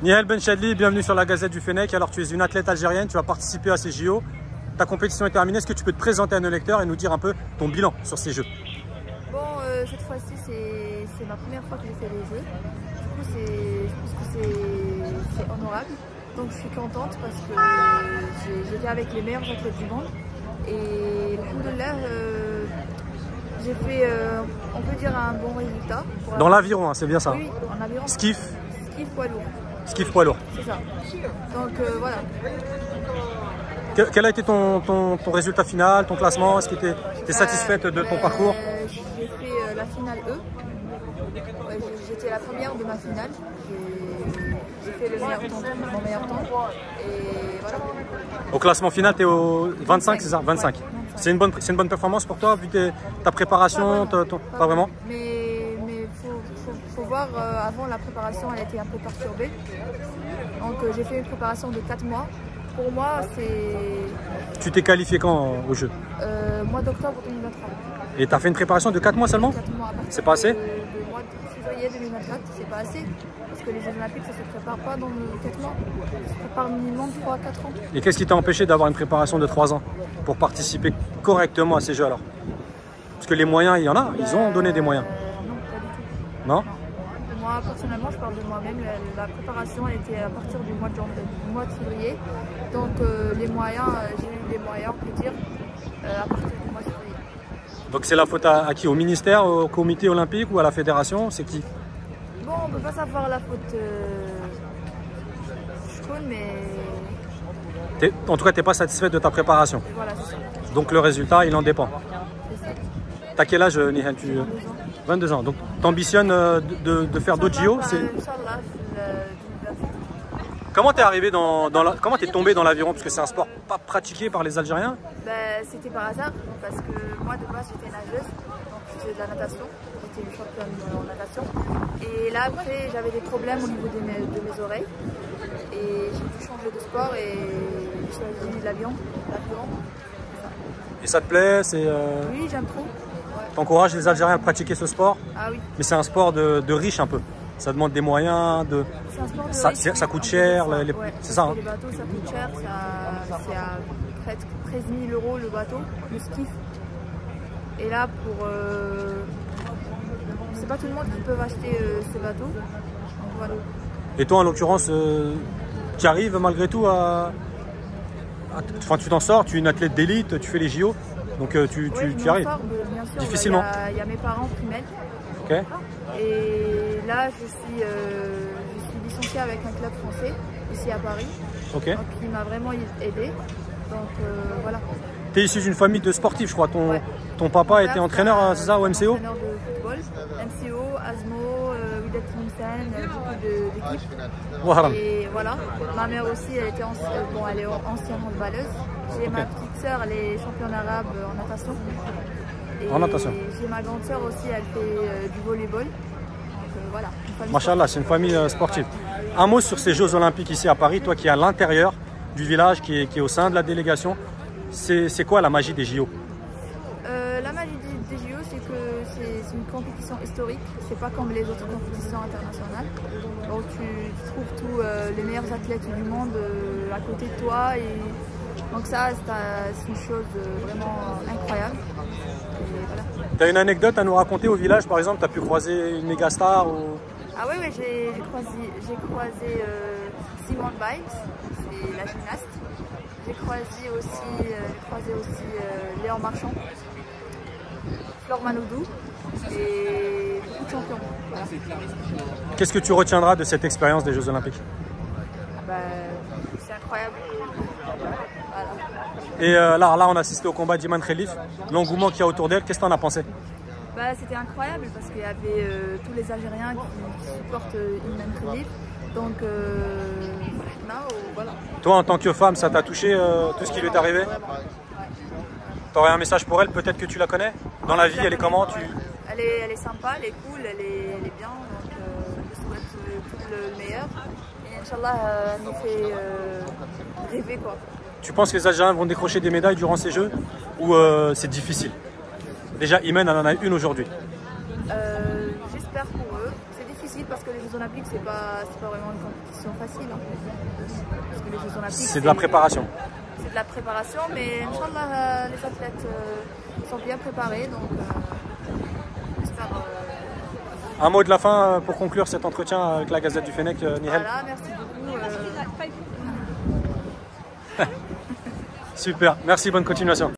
Nihel Benchadli, bienvenue sur la Gazette du Fennec. Alors tu es une athlète algérienne, tu vas participer à ces JO. Ta compétition est terminée, est-ce que tu peux te présenter à nos lecteurs et nous dire un peu ton bilan sur ces Jeux? Bon, cette fois-ci c'est ma première fois que je fais les Jeux. Du coup je pense que c'est honorable. Donc je suis contente parce que j'étais avec les meilleurs athlètes du monde. Et alhamdoulilah, j'ai fait, on peut dire, un bon résultat. Dans l'aviron, hein, c'est bien ça? Oui, en aviron. Skiff poids lourd. Skiff poids lourd. C'est ça. Donc voilà. Quel a été ton résultat final, ton classement? Est-ce que tu es satisfaite de ton parcours? J'ai fait la finale E. J'étais la première de ma finale. J'ai fait le meilleur temps, mon meilleur temps. Et voilà. Au classement final, tu es au 25, c'est ça? 25. Ouais, c'est une bonne performance pour toi, vu ta préparation? Pas vraiment. Mais faut voir, avant la préparation, elle était un peu perturbée. Donc j'ai fait une préparation de 4 mois. Pour moi, c'est... Tu t'es qualifié quand au jeu? Mois d'octobre 2023. Et tu as fait une préparation de 4 mois seulement? 4 mois. C'est pas assez? Le mois de février 2024, c'est pas assez. Parce que les Jeux Olympiques, ça se prépare pas dans 4 mois. Ça se prépare minimum 3-4 ans. Et qu'est-ce qui t'a empêché d'avoir une préparation de 3 ans pour participer correctement à ces Jeux alors? Parce que les moyens, il y en a, ils ont donné des moyens. Non, pas du tout. Non? Moi, personnellement, je parle de moi-même. La préparation elle était à partir du mois de février. Donc, les moyens, j'ai eu des moyens, on peut dire, à partir du mois de février. Donc, c'est la faute à qui? Au ministère, au comité olympique ou à la fédération? C'est qui? Bon, on peut pas savoir la faute. Je connais, mais... En tout cas, tu n'es pas satisfaite de ta préparation. Voilà, c'est ça. Donc, le résultat, il en dépend. C'est ça. T'as quel âge, Nihel? 22 ans. Donc, tu ambitionnes de faire d'autres JO? Inch'Allah, Comment t'es arrivé comment t'es tombé dans l'aviron? Parce que c'est un sport pas pratiqué par les Algériens. C'était par hasard, parce que moi de base j'étais nageuse, donc je faisais de la natation, j'étais une championne en natation. Et là après j'avais des problèmes au niveau de mes oreilles. Et j'ai dû changer de sport et j'ai choisi l'aviron. Et ça te plaît? Oui, j'aime trop. T'encourages les Algériens à pratiquer ce sport? Ah oui. Mais c'est un sport de riche un peu. Ça demande des moyens, c'est un sport de riche, ça coûte cher. Ouais, c'est ça, hein? Les bateaux ça coûte cher, c'est à presque 13 000 € le bateau, le skiff. Et là pour... c'est pas tout le monde qui peut acheter ces bateaux. Donc, voilà. Et toi en l'occurrence, tu arrives malgré tout Enfin, tu t'en sors, tu es une athlète d'élite, tu fais les JO, donc tu arrives. Sors, bien sûr. Difficilement. Il y a mes parents qui m'aident. Ok. Et là, je suis licenciée avec un club français ici à Paris. Ok. Donc, il m'a vraiment aidé. Donc voilà. Tu es issu d'une famille de sportifs, je crois. Ton papa était entraîneur, c'est ça, au MCO? Entraîneur de football, MCO, ASMO, Wydad Tlemcen, beaucoup d'équipes. Voilà. Et voilà. Ma mère aussi, elle est ancienne handballeuse. J'ai ma petite sœur, elle est championne arabe en natation. Et en natation. J'ai ma grande sœur aussi, elle fait du volleyball. Donc voilà. Machallah, c'est une famille sportive. Un mot sur ces Jeux Olympiques ici à Paris, toi qui es à l'intérieur du village, qui est au sein de la délégation. C'est quoi la magie des JO? La magie des JO, c'est que c'est une compétition historique. C'est pas comme les autres compétitions internationales. Donc tu trouves tous les meilleurs athlètes du monde à côté de toi. Et donc ça, c'est une chose vraiment incroyable. Voilà. Tu as une anecdote à nous raconter au village, par exemple? Tu as pu croiser une méga star ou... Ah oui, j'ai croisé Simone Biles, c'est la gymnaste. J'ai croisé aussi Léon Marchand, Flore Manoudou et beaucoup de champions. Voilà. Qu'est-ce que tu retiendras de cette expérience des Jeux Olympiques? C'est incroyable. Voilà. Et là, on a assisté au combat d'Iman Khelif. L'engouement qu'il y a autour d'elle, qu'est-ce que tu en as pensé? C'était incroyable parce qu'il y avait tous les Algériens qui supportent Iman Khelif. Donc, voilà. Toi, en tant que femme, ça t'a touché tout ce qui lui est arrivé? Tu aurais un message pour elle? Peut-être que tu la connais? Dans la vie, elle est comment? Elle est sympa, elle est cool, elle est bien. Donc, je souhaite tout le meilleur. Et Inch'Allah, elle nous fait rêver, quoi. Tu penses que les Algériens vont décrocher des médailles durant ces Jeux? Ou c'est difficile? Déjà, Imen, elle en a une aujourd'hui. J'espère pour eux. C'est difficile. difficile parce que les Jeux Olympiques, c'est pas vraiment une compétition facile. Hein. Parce que les Jeux Olympiques, c'est de la préparation. C'est de la préparation, mais Inch'Allah, les athlètes sont bien préparés. Donc, j'espère. Un mot de la fin pour conclure cet entretien avec la Gazette du Fennec, Nihel. Voilà, merci beaucoup. Super, merci, bonne continuation.